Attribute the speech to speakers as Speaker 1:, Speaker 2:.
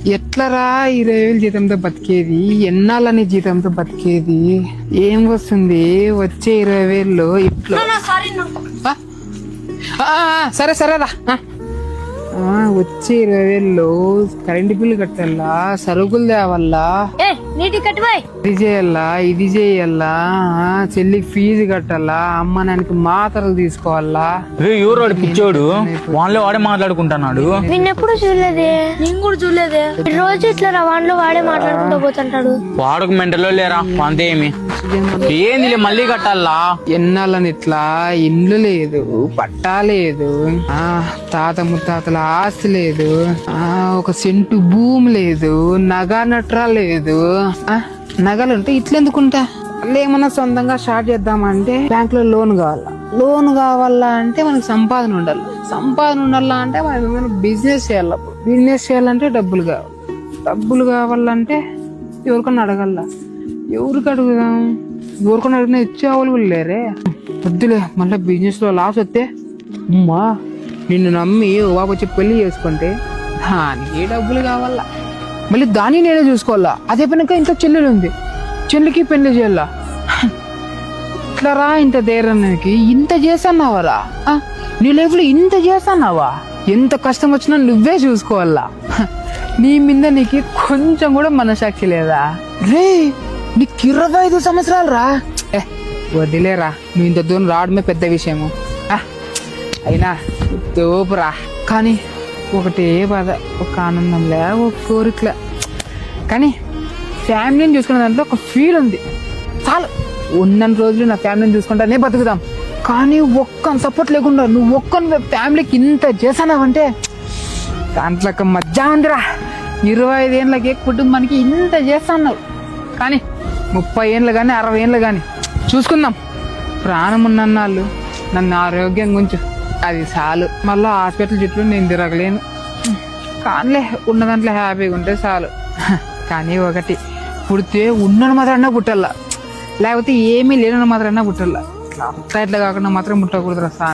Speaker 1: ఎట్లరా 20,000 జీతంతో బతికేది? ఎన్నాళ్ళని జీతంతో బతికేది? ఏం వస్తుంది వచ్చే 20,000లో ఇంట్లో? సరే సరేరా. వచ్చే 20,000లో కరెంట్ బిల్లు కట్టాలా, సరుకులు తేవాలా, ఇది చేయాలా, ఇది చేయాలా, చెల్లికి ఫీజు కట్టాలా, అమ్మ నాన్నకి మాత్రలు తీసుకోవాలా.
Speaker 2: ఎవరు పిచ్చోడు వాన్లో వాడే మాట్లాడుకుంటున్నాడు.
Speaker 3: నిన్నెప్పుడు చూడలేదే. నేను కూడా చూడలేదే. రోజు ఇట్లా వాన్లో వాడే మాట్లాడుకుంటూ పోతుంటాడు.
Speaker 2: వాడకు మెంటలో లేరా అంతేమి ఏంది మళ్ళీ కట్టాలా.
Speaker 1: ఎన్నాళ్ళని ఇట్లా ఇండ్లు లేదు, పట్టా లేదు, తాత ముత్తాతల ఆస్తి లేదు, ఒక సెంటు భూమి లేదు, నగ నట్రా లేదు. నగలుంటే ఇట్లెందుకుంటా? మళ్ళీ ఏమన్నా సొంతంగా స్టార్ట్ చేద్దామంటే బ్యాంక్ లో లోన్ కావాలా. లోన్ కావాలా అంటే మనకి సంపాదన ఉండాలి. సంపాదన ఉండాలా అంటే మనం బిజినెస్ చేయాలి. బిజినెస్ చేయాలంటే డబ్బులు కావాలి. డబ్బులు కావాలంటే ఎవరికన్నా అడగల్లా. ఎవరికి అడుగుదాం? ఎవరికన్నా అడిగినా ఇచ్చే వాళ్ళు లేరే. వద్దులే, మళ్ళీ బిజినెస్ లో లాస్ వస్తే అమ్మా నిన్ను నమ్మి ఓ బాబు వచ్చి పెళ్లి చేసుకుంటే దానికి డబ్బులు కావాలా. మళ్ళీ దాన్ని నేనే చూసుకోవాలా. అదే పనిక ఇంట్లో చెల్లెలు ఉంది, చెల్లికి పెళ్లి చేయాలా. ఇట్లా రా, ఇంత ధైర్యానికి ఇంత చేస్తున్నావరా? నీ లైఫ్ లో ఇంత చేస్తున్నావా? ఎంత కష్టం వచ్చినా నువ్వే చూసుకోవాలా. నీ మీద నీకు కొంచెం కూడా మనసాక్షి లేదా? రే నీకు 25 సంవత్సరాలు రా. వదిలేరా, నువ్వు ఇంత దూరం రావడమే పెద్ద విషయము. అయినా తోపురా. కానీ ఒకటే బాధ, ఒక ఆనందంలే, ఒక కోరికలే. కానీ ఫ్యామిలీని చూసుకునే దాంట్లో ఒక ఫీల్ ఉంది. చాలు, ఉన్న రోజులు నా ఫ్యామిలీని చూసుకుంటానే బతుకుదాం. కానీ ఒక్క సపోర్ట్ లేకుండా నువ్వు ఒక్క ఫ్యామిలీకి ఇంత చేసానావంటే దాంట్లో ఒక మజా ఉందిరా. 25 ఏళ్ళకి కుటుంబానికి ఇంత చేస్తున్నావు. కానీ 30 ఏళ్ళు కానీ 60 ఏళ్ళు కానీ చూసుకుందాం. ప్రాణం ఉన్నన్నాళ్ళు నన్ను ఆరోగ్యంగా ఉంచు, అది చాలు. మళ్ళీ హాస్పిటల్ చుట్టూ నేను తిరగలేను. కానిలే, ఉన్న దాంట్లో హ్యాపీగా ఉంటే చాలు. కానీ ఒకటి, పుడితే ఉన్నను మాత్రన్నా పుట్టాల, లేకపోతే ఏమీ లేనని మాత్రన్నా పుట్టాల. ఇట్లా కాకుండా మాత్రం పుట్టకూడదు రా.